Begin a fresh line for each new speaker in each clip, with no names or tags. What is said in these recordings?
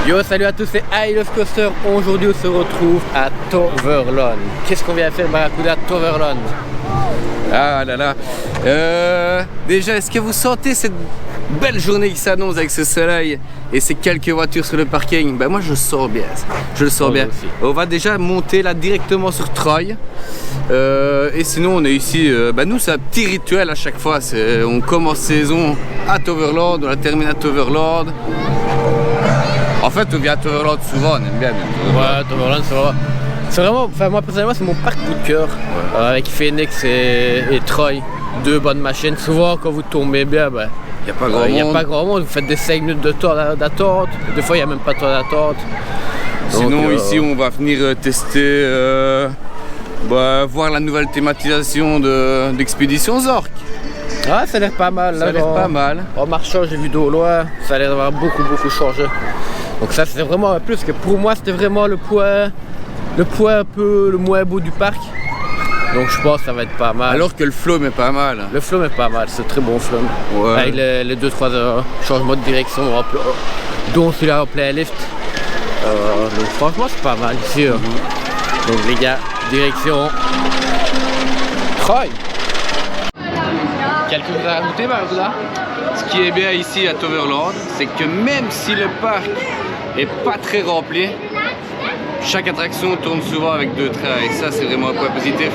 Yo, salut à tous, c'est I Love Coaster. Aujourd'hui, on se retrouve à Toverland. Qu'est-ce qu'on vient faire, Barracuda, à Toverland?
Ah là là. Déjà, est-ce que vous sentez cette belle journée qui s'annonce avec ce soleil et ces quelques voitures sur le parking? Ben moi, je le sens bien. Je le sens bien.
Aussi.
On va déjà monter là directement sur Troy. Et sinon, on est ici. Nous, c'est un petit rituel à chaque fois. On commence saison à Toverland, on la termine à Toverland. En fait, on vient à Toverland souvent, on aime bien.
Ouais, Toverland, c'est vraiment, enfin moi personnellement, c'est mon parc coup de cœur. Avec Phoenix et Troy, deux bonnes machines. Souvent, quand vous tombez bien, ben,
Il n'y a pas grand monde.
Il n'y a pas grand monde, vous faites des 5 minutes de temps d'attente. Des fois, il n'y a même pas de temps d'attente.
Sinon, ici, on va venir tester, voir la nouvelle thématisation d'Expédition Zork.
Ah, ça a l'air pas mal.
Ça a l'air pas mal.
En marchant, j'ai vu d'au loin, ça a l'air d'avoir beaucoup changé. Donc ça, c'est vraiment un plus, que pour moi, c'était vraiment le point un peu le moins beau du parc. Donc je pense que ça va être pas mal.
Alors que le flow est pas mal.
Le flow est pas mal, c'est très bon flow.
Ouais.
Avec les 2-3 changements de direction, dont celui-là en plein lift. Donc franchement, c'est pas mal ici. Donc les gars, direction Troy. Quelque chose à rajouter, Barracuda?
Ce qui est bien ici à Toverland, c'est que même si le parc est pas très rempli, chaque attraction tourne souvent avec 2 trains et ça c'est vraiment un point positif.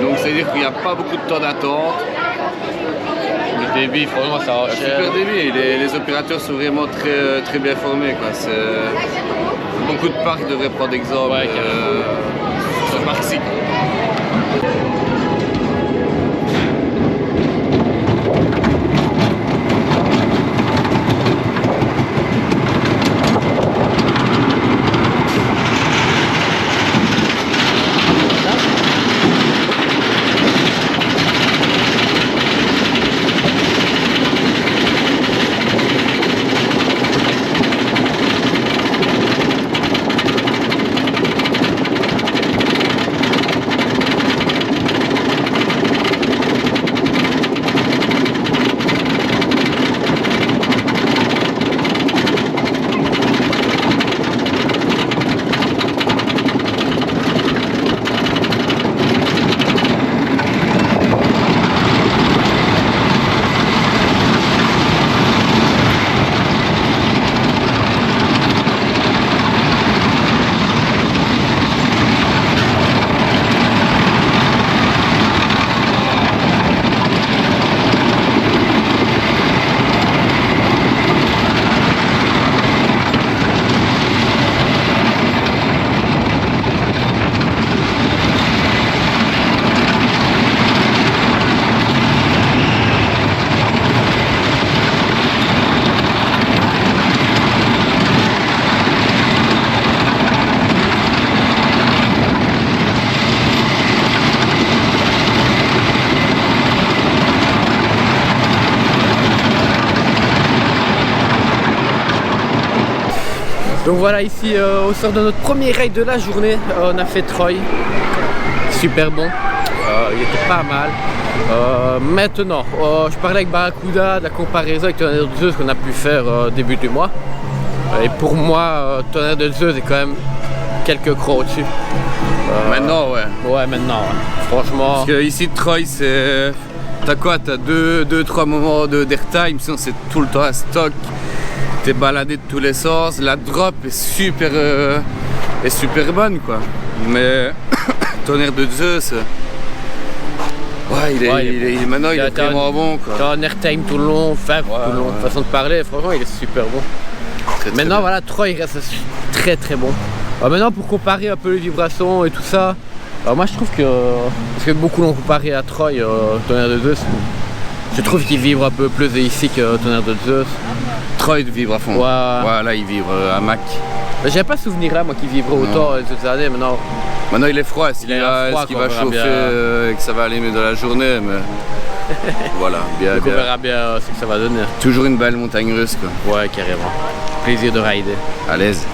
Donc c'est à dire qu'il n'y a pas beaucoup de temps d'attente.
Le débit, franchement, ça va.
Super débit, les opérateurs sont vraiment très bien formés, quoi. Beaucoup de parcs devraient prendre exemple sur ce parc-ci.
Donc voilà, ici au sort de notre premier raid de la journée, on a fait Troy, super bon, il était pas mal. Maintenant, je parlais avec Barracuda de la comparaison avec Tonnerre de Zeus qu'on a pu faire début du mois. Et pour moi, Tonnerre de Zeus est quand même quelques crans au-dessus.
Maintenant, ouais.
Ouais, maintenant, ouais. Franchement.
Parce que ici, Troy, c'est. T'as quoi? T'as 2-3 moments d'airtime, sinon c'est tout le temps à stock. T'es baladé de tous les sens, la drop est super bonne, quoi. Mais Tonnerre de Zeus, maintenant il est vraiment bon, quoi.
T'as un airtime tout le long, tout le long, façon de parler, franchement il est super bon.
Très
Maintenant
bien.
voilà, Troy il reste très bon. Maintenant pour comparer un peu les vibrations et tout ça, moi je trouve que, parce que beaucoup l'ont comparé à Troy, Tonnerre de Zeus, je trouve qu'il vibre un peu plus ici que Tonnerre de Zeus.
Troy vibre à fond.
Ouais.
Voilà, il vibre à Mac.
J'ai pas souvenir là moi qui vibrait autant ces années maintenant.
Maintenant il est froid, est-ce qu'il va chauffer et que ça va aller mieux dans la journée, mais voilà, bien.
Donc on verra bien ce que ça va donner.
Toujours une belle montagne russe, quoi.
Ouais, carrément. Plaisir de rider.
À l'aise.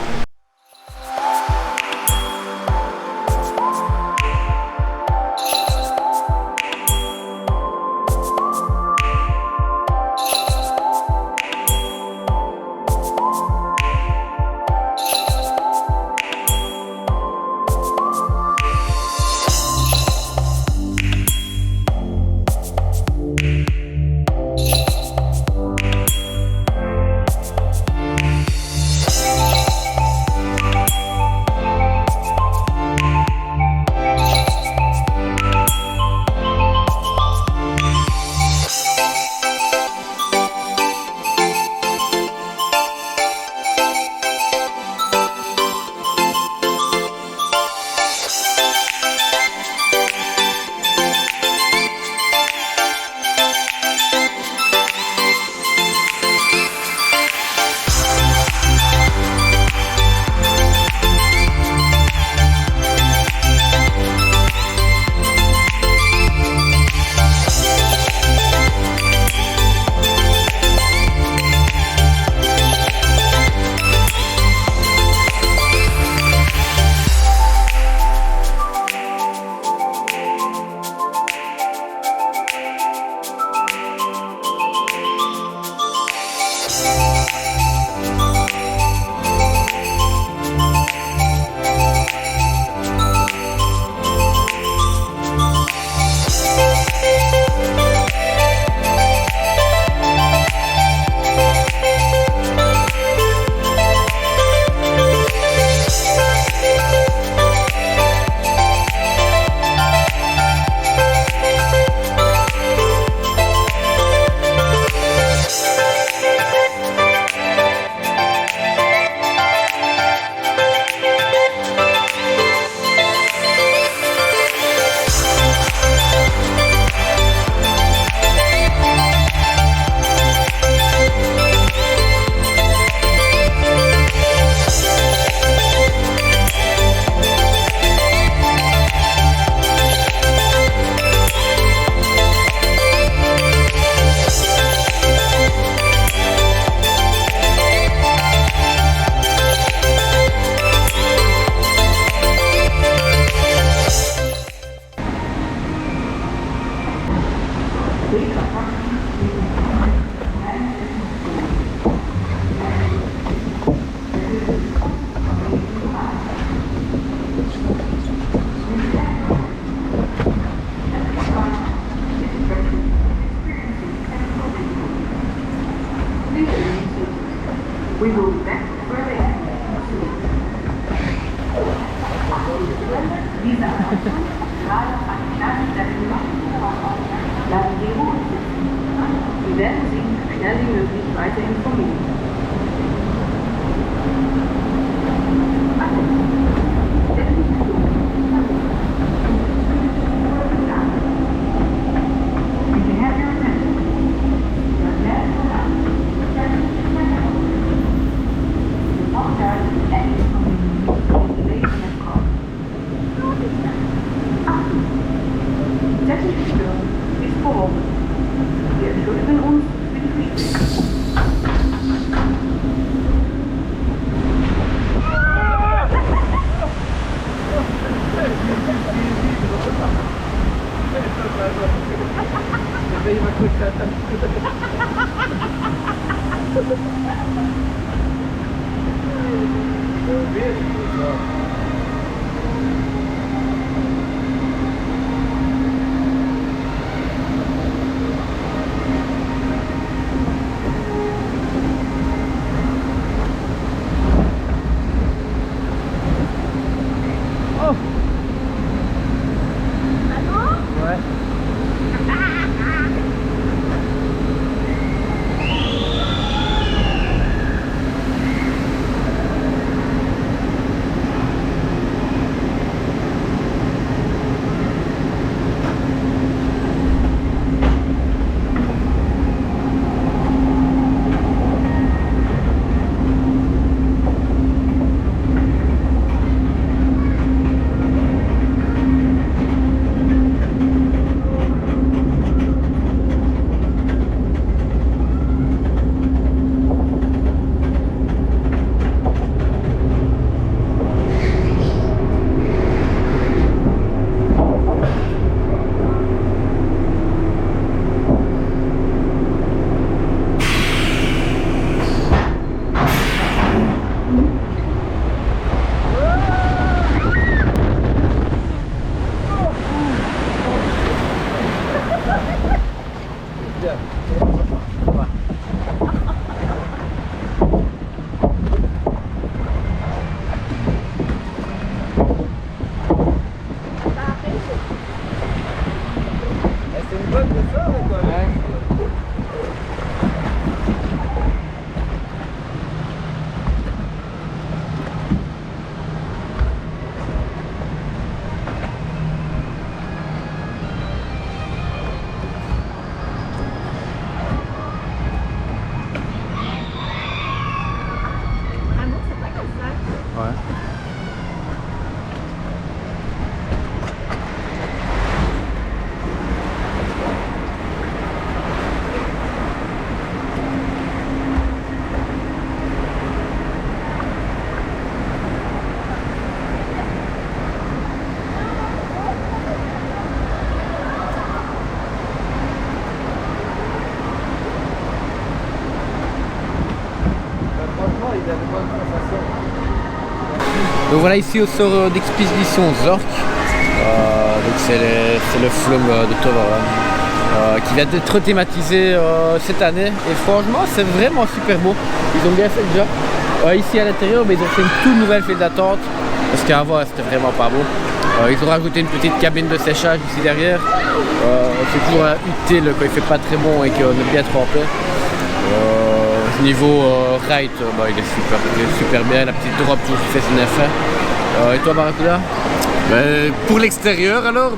We will be back where they are. Diese Anleitung gerade auf eine kleine Stelle lassen Sie Ruhe sitzen. Wir werden Sie so schnell wie möglich weiter informieren.
Donc voilà, ici au sort d'expédition Zork, c'est le flum de Toverland qui vient d'être thématisé cette année et franchement c'est vraiment super beau, ils ont bien fait le job. Ici à l'intérieur ils ont fait une toute nouvelle file d'attente parce qu'avant c'était vraiment pas beau. Ils ont rajouté une petite cabine de séchage ici derrière, c'est toujours utile quand il fait pas très bon et qu'on est bien trempé. Niveau ride, il est super bien, la petite drop qui fait son effet. Et toi Barracuda?
Pour l'extérieur alors,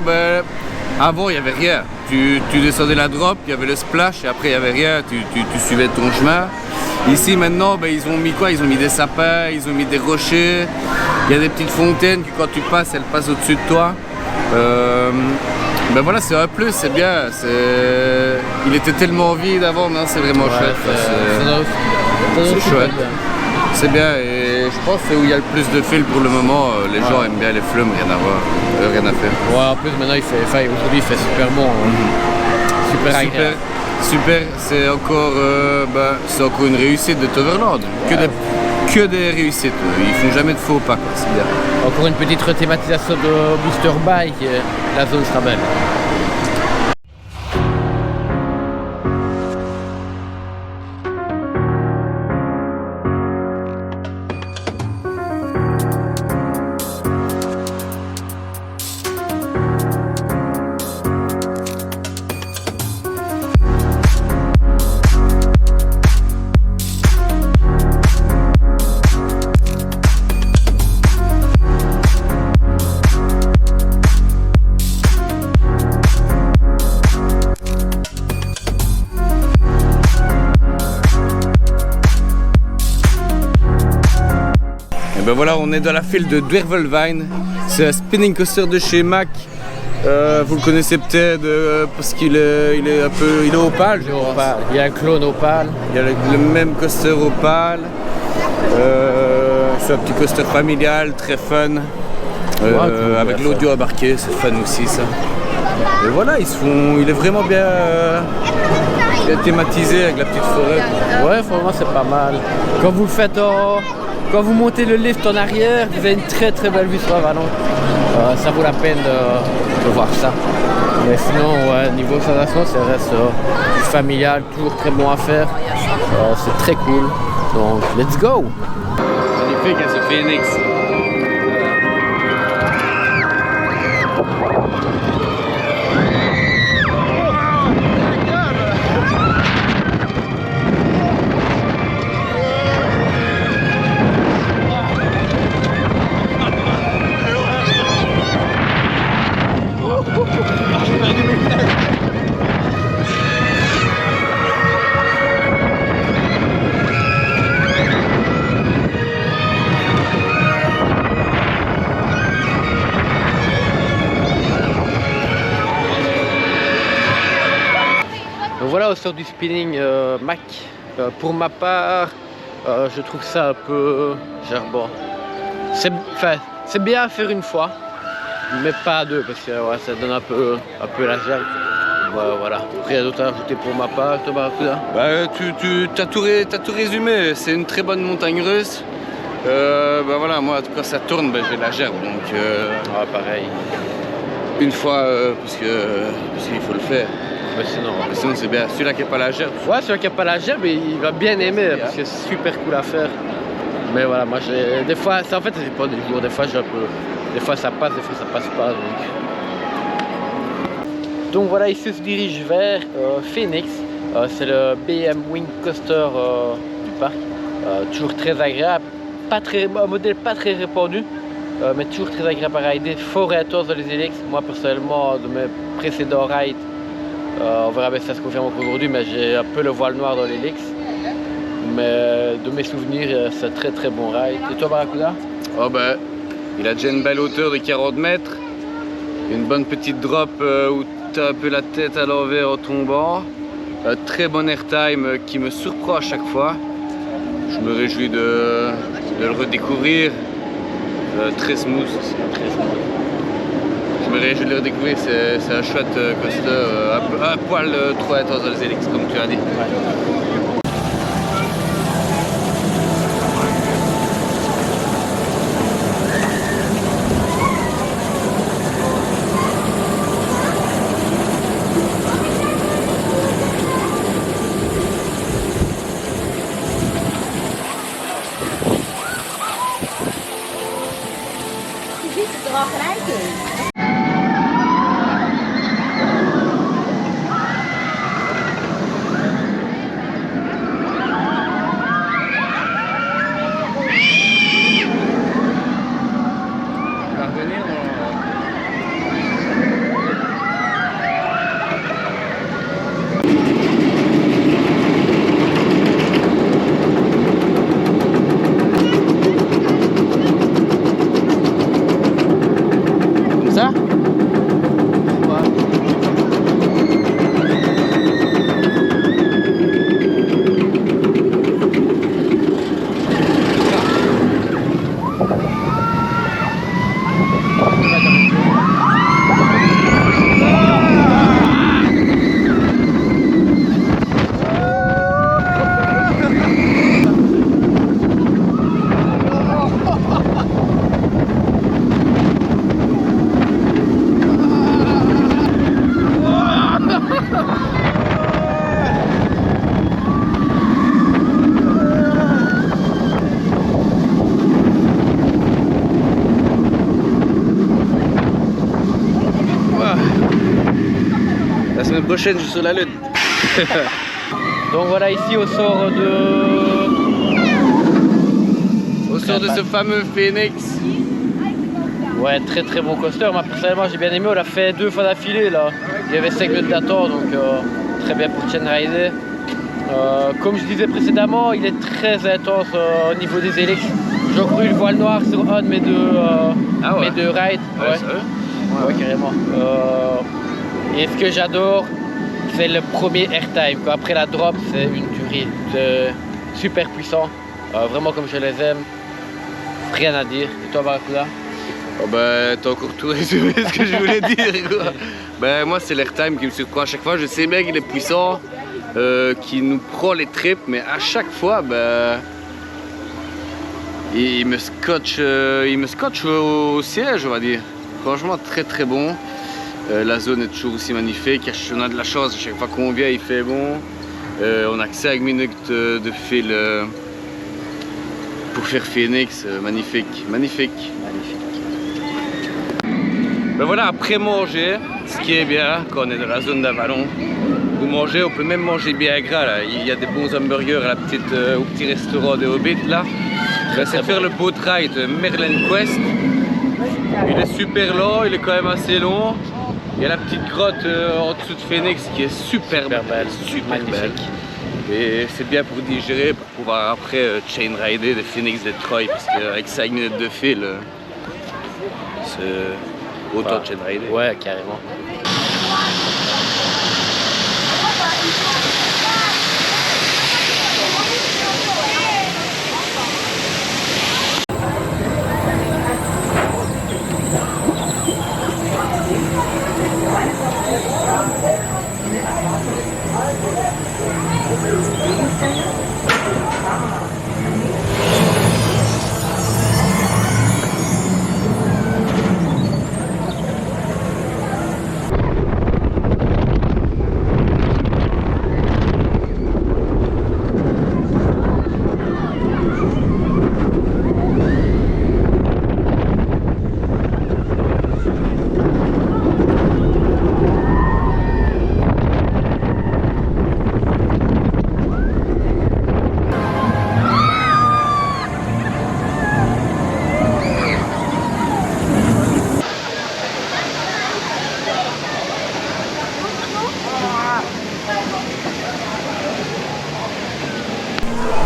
avant il n'y avait rien. Tu descendais la drop, il y avait le splash et après il n'y avait rien, tu suivais ton chemin. Ici maintenant ils ont mis quoi? Ils ont mis des sapins, ils ont mis des rochers, il y a des petites fontaines qui quand tu passes, elles passent au-dessus de toi. Voilà, c'est un plus, c'est bien. Il était tellement vide avant, mais c'est vraiment chouette. C'est chouette. C'est bien et je pense que c'est où il y a le plus de fils pour le moment. Les gens aiment bien les flums, rien à faire.
Ouais, en plus maintenant aujourd'hui il fait super bon. Super super agréable.
Super, c'est encore une réussite de Toverland. Que des réussites, ils font jamais de faux pas, quoi. C'est bien.
Encore une petite rethématisation de Booster Bike, la zone sera belle.
Ben voilà, on est dans la file de Dwervelwein. C'est un spinning coaster de chez Mack. Vous le connaissez peut-être parce qu'il est un peu, il est opale, je crois.
Il y a un clone opale.
Il y a le même coaster opale. C'est un petit coaster familial, très fun.
Cool,
avec l'audio embarqué, c'est fun aussi ça. Et voilà, il est vraiment bien thématisé avec la petite forêt.
Ouais, franchement c'est pas mal. Quand vous le faites quand vous montez le lift en arrière, vous avez une très très belle vue sur la vallon. Ça vaut la peine de voir ça. Mais sinon, ouais, niveau sensation, ça reste du familial, toujours très bon à faire. C'est très cool. Donc, let's go!
Magnifique, hein, ce Phoenix.
Donc voilà, au sort du spinning Mack. Pour ma part, je trouve ça un peu genre bon. C'est bien à faire une fois, mais pas à deux parce que ouais, ça donne un peu la gerbe. Voilà. Rien d'autre à ajouter pour ma part, toi Barracuda?
Tu as tout résumé, c'est une très bonne montagne russe. Voilà, moi quand ça tourne, j'ai la gerbe, donc
Pareil.
une fois parce qu'il faut le faire.
Mais
Sinon c'est bien, celui-là qui n'a pas la gerbe.
Ouais, celui qui n'a pas la gerbe, il va bien aimer parce que c'est super cool à faire. Mais voilà, moi j'ai des fois, ça en fait c'est pas des jours, des fois des fois ça passe, des fois ça passe pas. Donc voilà, ici on se dirige vers Phoenix. C'est le BM Wing Coaster du parc. Toujours très agréable, un modèle pas très répandu, mais toujours très agréable à rider, fort intense dans les helix. Moi personnellement, de mes précédents rides, on verra bien si ça se confirme encore aujourd'hui, mais j'ai un peu le voile noir dans l'helix. Mais de mes souvenirs, c'est un très très bon ride. Et toi Barracuda?
Il a déjà une belle hauteur de 40 mètres, une bonne petite drop où tu as un peu la tête à l'envers en tombant, un très bon airtime qui me surprend à chaque fois. Je me réjouis de le redécouvrir, très smooth aussi. Je me réjouis de le redécouvrir, c'est un chouette coaster, un poil trop intense dans les helix comme tu as dit. Ouais. prochaine, je suis sur la lune.
Donc voilà, ici au sort
de ce fameux Phoenix.
Ouais, très très bon coaster. Moi personnellement j'ai bien aimé, on l'a fait 2 fois d'affilée là. Il y avait 5 minutes d'attente, donc très bien pour Chain Rider. Comme je disais précédemment, il est très intense au niveau des hélices. J'ai encore eu le voile noir sur un de mes deux rides. Ouais, carrément. Et ce que j'adore, c'est le premier airtime. Après la drop, c'est une tuerie. C'est super puissant. Vraiment comme je les aime. Rien à dire. Et toi, Barracuda?
Oh bah, t'as encore tout résumé ce que je voulais dire, quoi. Ben, moi, c'est l'airtime qui me surprend à chaque fois. Je sais bien qu'il est puissant, qu'il nous prend les tripes, mais à chaque fois, ben, il me scotche au siège, on va dire. Franchement, très très bon. La zone est toujours aussi magnifique. On a de la chance, à chaque fois qu'on vient, il fait bon. On a que 5 minutes de fil pour faire Phoenix. Magnifique, magnifique. Ben voilà, après manger, ce qui est bien quand on est dans la zone d'Avalon, vous mangez, on peut même manger bien gras là. Il y a des bons hamburgers à au petit restaurant de Hobbit là. Ben, c'est faire le boat ride Merlin Quest. Il est super long, il est quand même assez long. Il y a la petite grotte en dessous de Phoenix qui est super belle, super belle. Et c'est bien pour digérer, pour pouvoir après chain rider des Phoenix de Troy, parce qu'avec 5 minutes de fil, c'est autant de chain rider.
Ouais, carrément.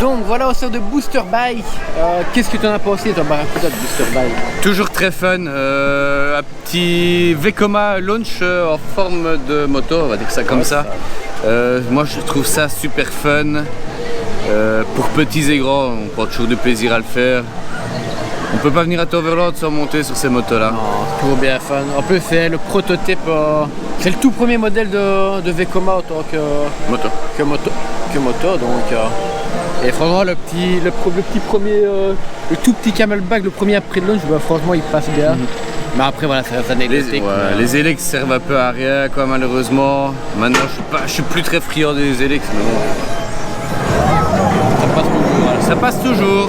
Donc voilà au sort de Booster Bike. Qu'est-ce que tu en as pensé toi, Barracuda, de Booster Bike?
Toujours très fun, un petit Vekoma launch en forme de moto, on va dire ça comme ça. Moi je trouve ça super fun. Pour petits et grands, on prend toujours du plaisir à le faire. On peut pas venir à Toverland sans monter sur ces motos là.
C'est toujours bien fun. En plus c'est le prototype, c'est le tout premier modèle de Vekoma en tant que moto. Donc, et franchement le tout petit camelback, le premier après le launch, bah, franchement il passe bien. Mais après voilà, c'est anecdotique.
Les Helix servent un peu à rien quoi, malheureusement. Maintenant je suis plus très friand des Helix, mais bon.
Ça passe toujours. Voilà.
Ça passe toujours.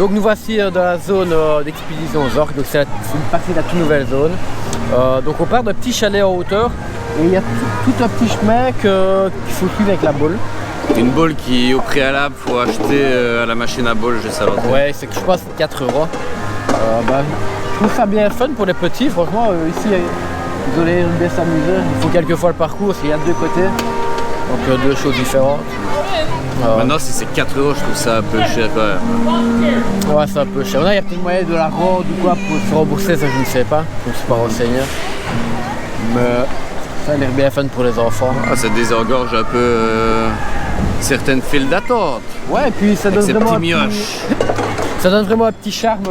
Donc nous voici dans la zone d'expédition Zork, donc c'est une partie de la toute nouvelle zone. Donc on part d'un petit chalet en hauteur et il y a tout un petit chemin qu'il faut suivre avec la boule.
Une boule qui au préalable faut acheter à la machine à boule juste à l'entrée.
Ouais, c'est que je crois que c'est 4 €. Je trouve ça bien fun pour les petits, franchement ici ils ont l'air bien s'amuser. Il faut quelques fois le parcours parce qu'il y a 2 côtés, donc 2 choses différentes.
Maintenant si c'est 4 €, je trouve ça un peu cher quand même.
Ouais, c'est un peu cher. Il y a peut-être moyen de la rendre ou quoi pour se rembourser, ça je ne sais pas, je ne suis pas renseigné. Mais ça a l'air bien fun pour les enfants.
Ah, ça désengorge un peu certaines files d'attente.
Ouais, et puis ça donne
Ces
vraiment
petits mioches.
ça donne vraiment un petit charme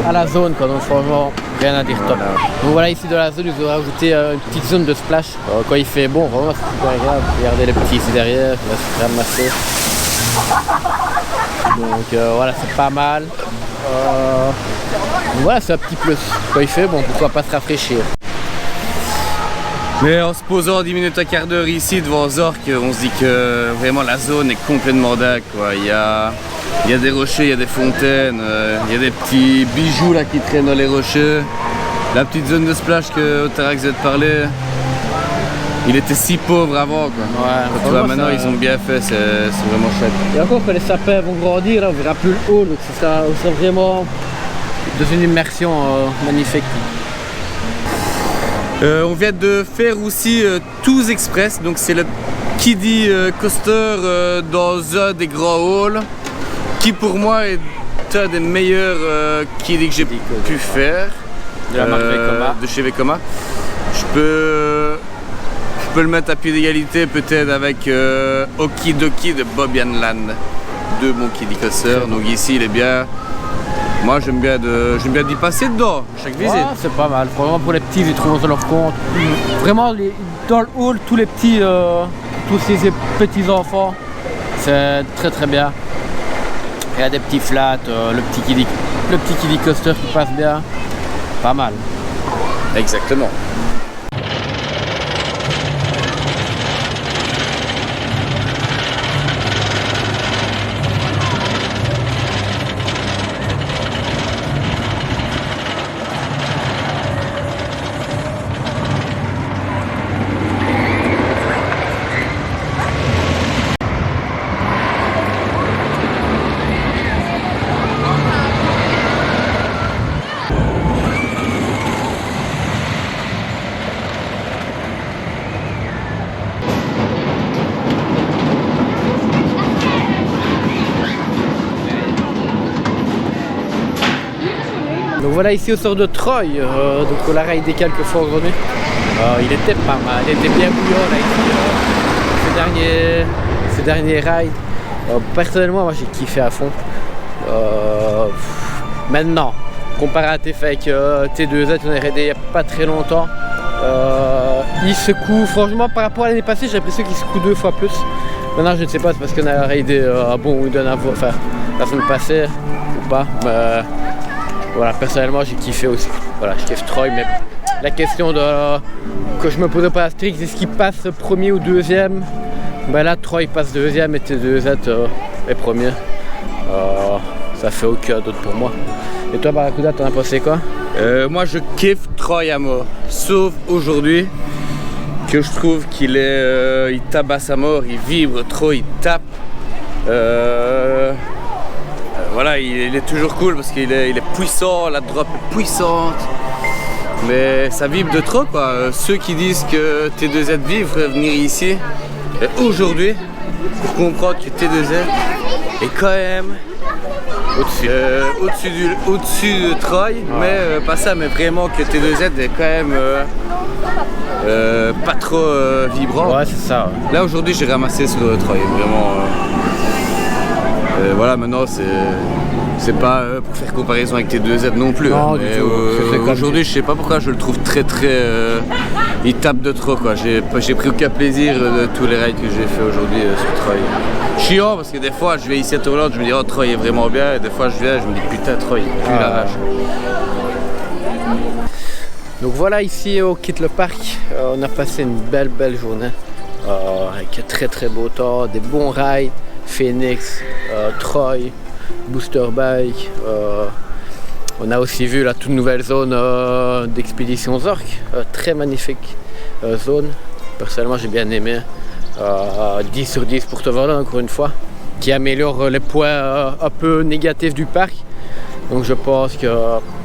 à la zone, quoi. Donc franchement rien à dire, top. Donc voilà, ici dans la zone ils ont rajouté une petite zone de splash quand il fait bon, vraiment c'est super agréable. Regardez les petits ici derrière, là c'est ramassé. Donc voilà, c'est pas mal. Donc voilà, c'est un petit plus. Quand il fait bon, pourquoi pas se rafraîchir.
Mais en se posant 10 minutes, un quart d'heure ici devant Zork, on se dit que vraiment la zone est complètement dingue, quoi. Il y a des rochers, il y a des fontaines, il y a des petits bijoux là qui traînent dans les rochers. La petite zone de splash que Otarax vient de parler, il était si pauvre avant, quoi.
Ouais,
tu vois, maintenant ils ont bien fait, c'est vraiment chouette.
Et encore quand les sapins vont grandir, là, on verra plus le haut, donc on sera vraiment dans une immersion magnifique.
On vient de faire aussi Tous Express, donc c'est le kiddie coaster dans un des grands halls, qui pour moi est un des meilleurs kiddie que j'ai pu faire.
De la marque Vekoma.
De chez Vekoma. Je peux le mettre à pied d'égalité peut-être avec Okidoki de Bobbian Land, deux bons kiddie coasters. Donc ici il est bien. Moi j'aime bien d'y passer dedans chaque visite.
Ouais, c'est pas mal, vraiment pour les petits ils trouvent leur compte. Vraiment dans le hall, tous les petits, tous ces petits enfants, c'est très très bien. Il y a des petits flats, le petit kiddie coaster qui passe bien, pas mal.
Exactement.
Donc voilà, ici au sort de Troy, donc on l'a raidé quelques fois aujourd'hui. Il était pas mal, il était bien bouillant là ici, ces derniers rides. Personnellement, moi j'ai kiffé à fond. Maintenant, comparé à tes avec T2Z, on est raidé il n'y a pas très longtemps. Il secoue, franchement par rapport à l'année passée, j'ai l'impression qu'il secoue 2 fois plus. Maintenant je ne sais pas, c'est parce qu'on a raidé bon Wooden enfin la semaine passée ou pas. Mais, voilà, personnellement j'ai kiffé aussi. Voilà, je kiffe Troy, mais la question que je me posais pas à Strix, est-ce qu'il passe premier ou deuxième? Ben là Troy passe deuxième et T2Z est premier. Ça fait aucun doute pour moi. Et toi Barracuda, t'en as pensé quoi?
Moi je kiffe Troy à mort, sauf aujourd'hui que je trouve qu'il il tabasse à mort, il vibre trop, il tape. Voilà, il est toujours cool parce qu'il est puissant, la drop est puissante, mais ça vibre de trop, quoi. Ceux qui disent que T2Z vibre, venir ici aujourd'hui pour comprendre que T2Z est quand même au-dessus de Troy, mais pas ça, mais vraiment que T2Z est quand même pas trop vibrant.
Ouais, c'est ça. Ouais.
Là aujourd'hui j'ai ramassé sur Troy, vraiment. Voilà, maintenant c'est pas pour faire comparaison avec T2Z non plus.
Non,
mais
aujourd'hui
je sais pas pourquoi je le trouve très il tape de trop, quoi. J'ai pris aucun plaisir de tous les rides que j'ai fait aujourd'hui sur Troy. Chiant parce que des fois je vais ici à Tourland, je me dis oh Troy est vraiment bien, et des fois je viens je me dis putain Troy plus la rage.
Donc voilà, ici au Quitte le Parc, on a passé une belle journée avec un très beau temps, des bons rides, Phoenix, Troy, booster bike. On a aussi vu la toute nouvelle zone d'expédition Zork, très magnifique zone. Personnellement j'ai bien aimé. 10 sur 10 pour Toverland encore une fois, qui améliore les points un peu négatifs du parc. Donc je pense que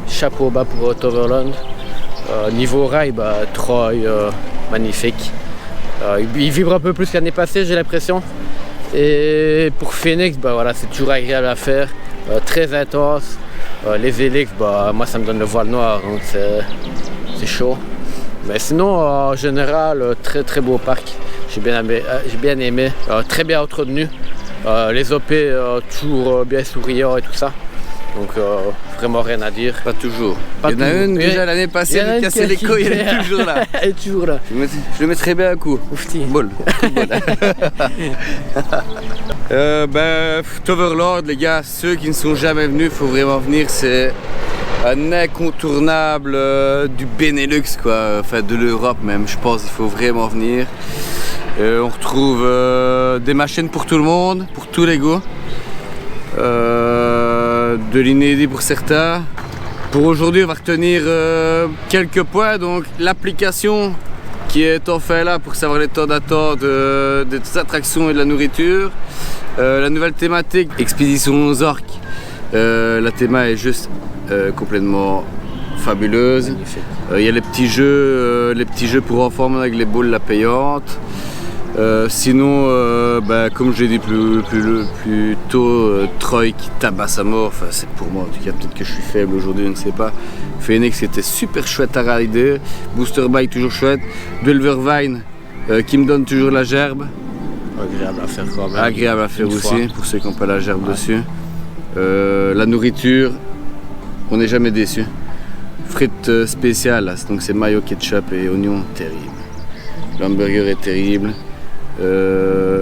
chapeau bas pour Toverland. Niveau rail, Troy, magnifique. Il vibre un peu plus qu'année passée, j'ai l'impression. Et pour Phoenix, voilà, c'est toujours agréable à faire, très intense. Les Helix, moi ça me donne le voile noir, donc c'est chaud. Mais sinon, en général, très très beau parc. J'ai bien aimé, très bien entretenu. Les OP toujours bien souriants et tout ça. Donc vraiment rien à dire.
Pas toujours.
Pas
il y en a
toujours.
une déjà l'année passée, elle a cassé les couilles, elle est toujours là.
Elle est toujours là.
Je le mettrais bien à coup.
Oufti.
Bol. Toverland, les gars, ceux qui ne sont jamais venus, il faut vraiment venir. C'est un incontournable du Benelux, quoi. Enfin de l'Europe même. Je pense qu'il faut vraiment venir. On retrouve des machines pour tout le monde, pour tous les goûts. De l'inédit pour certains. Pour aujourd'hui, on va retenir quelques points. Donc l'application qui est enfin là pour savoir les temps d'attente des attractions et de la nourriture. La nouvelle thématique Expédition Zork. La théma est juste complètement fabuleuse. Il y a les petits jeux pour enfants avec les boules la payante. Sinon, comme je l'ai dit plus tôt, Troy qui tabasse à mort, enfin, c'est pour moi en tout cas, peut-être que je suis faible aujourd'hui, je ne sais pas. Phoenix était super chouette à rider, Booster Bike toujours chouette, Dulvervine qui me donne toujours la gerbe.
Agréable à faire quand même.
Agréable à faire aussi, pour ceux qui n'ont pas la gerbe dessus. La nourriture, on n'est jamais déçu. Frites spéciales, donc c'est mayo, ketchup et oignons, terrible. L'hamburger est terrible.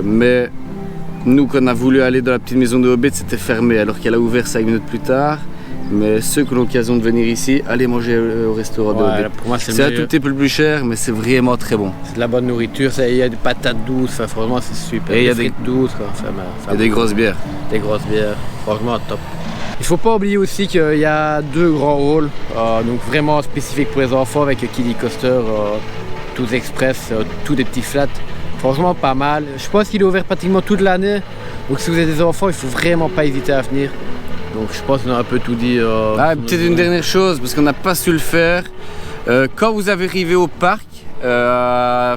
Mais nous, quand on a voulu aller dans la petite maison de Hobbit, c'était fermé alors qu'elle a ouvert 5 minutes plus tard. Mais ceux qui ont l'occasion de venir ici, allez manger au restaurant de Hobbit.
Pour moi,
c'est un tout petit peu plus cher, mais c'est vraiment très bon.
C'est de la bonne nourriture, il y a des patates douces, vraiment c'est super.
Et il y a
des frites douces, quoi.
Il y a des grosses bières.
Des grosses bières, franchement top. Il faut pas oublier aussi qu'il y a 2 grands halls, donc vraiment spécifiques pour les enfants avec Kiddie Coaster, tous express, tous des petits flats. Franchement pas mal. Je pense qu'il est ouvert pratiquement toute l'année. Donc si vous avez des enfants, il faut vraiment pas hésiter à venir. Donc je pense qu'on a un peu tout dit.
Peut-être une dernière chose, parce qu'on n'a pas su le faire. Quand vous arrivez au parc,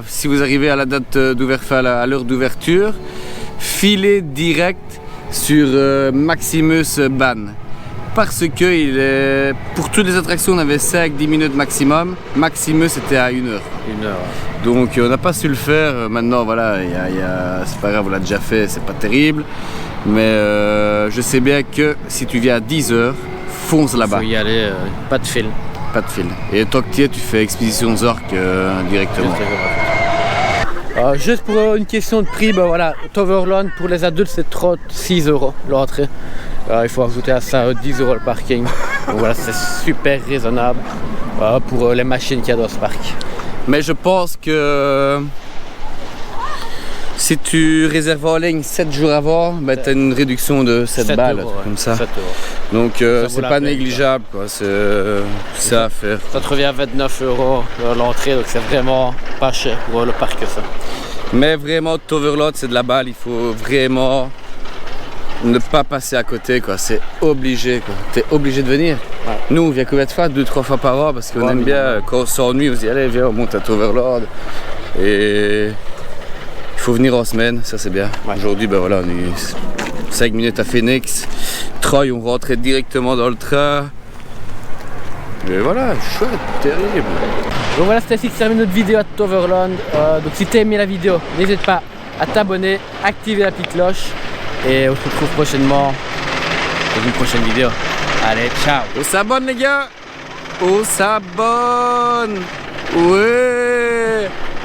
si vous arrivez à la date d'ouverture, à l'heure d'ouverture, filez direct sur Maximus Ban. Parce que pour toutes les attractions, on avait 5-10 minutes maximum. Maximus était à 1 heure.
1 heure.
Donc on n'a pas su le faire. Maintenant, voilà, c'est pas grave, on l'a déjà fait, c'est pas terrible. Mais je sais bien que si tu viens à 10 heures, fonce là-bas.
Il faut y aller, pas de fil.
Pas de fil. Et tant que tu es, tu fais Expédition Zork directement.
Juste pour une question de prix, voilà, Toverland pour les adultes c'est 36 € l'entrée. Il faut ajouter à ça 10 € le parking. Donc voilà, c'est super raisonnable pour les machines qu'il y a dans ce parc.
Mais je pense que si tu réserves en ligne 7 jours avant, tu as une réduction de 7 balles, comme ça. 7 €. Donc c'est pas négligeable, quoi. C'est à faire.
Ça te revient à 29 € l'entrée, donc c'est vraiment pas cher pour le parc que ça.
Mais vraiment, Toverland c'est de la balle, il faut vraiment ne pas passer à côté, quoi. C'est obligé, quoi. T'es obligé de venir. Ouais. Nous on vient combien de fois, 2-3 fois par an, parce qu'on aime bien, quand on s'ennuie, on se dit allez viens on monte à Toverland. Et il faut venir en semaine, ça c'est bien. Ouais. Aujourd'hui voilà, on est 5 minutes à Phoenix. Troy, on rentrait directement dans le train. Et voilà, chouette, terrible.
Donc voilà, c'était ainsi que se termine notre vidéo à Toverland. Donc si t'as aimé la vidéo, n'hésite pas à t'abonner, activer la petite cloche. Et on se retrouve prochainement dans une prochaine vidéo. Allez, ciao.
On s'abonne les gars. On s'abonne. Ouais.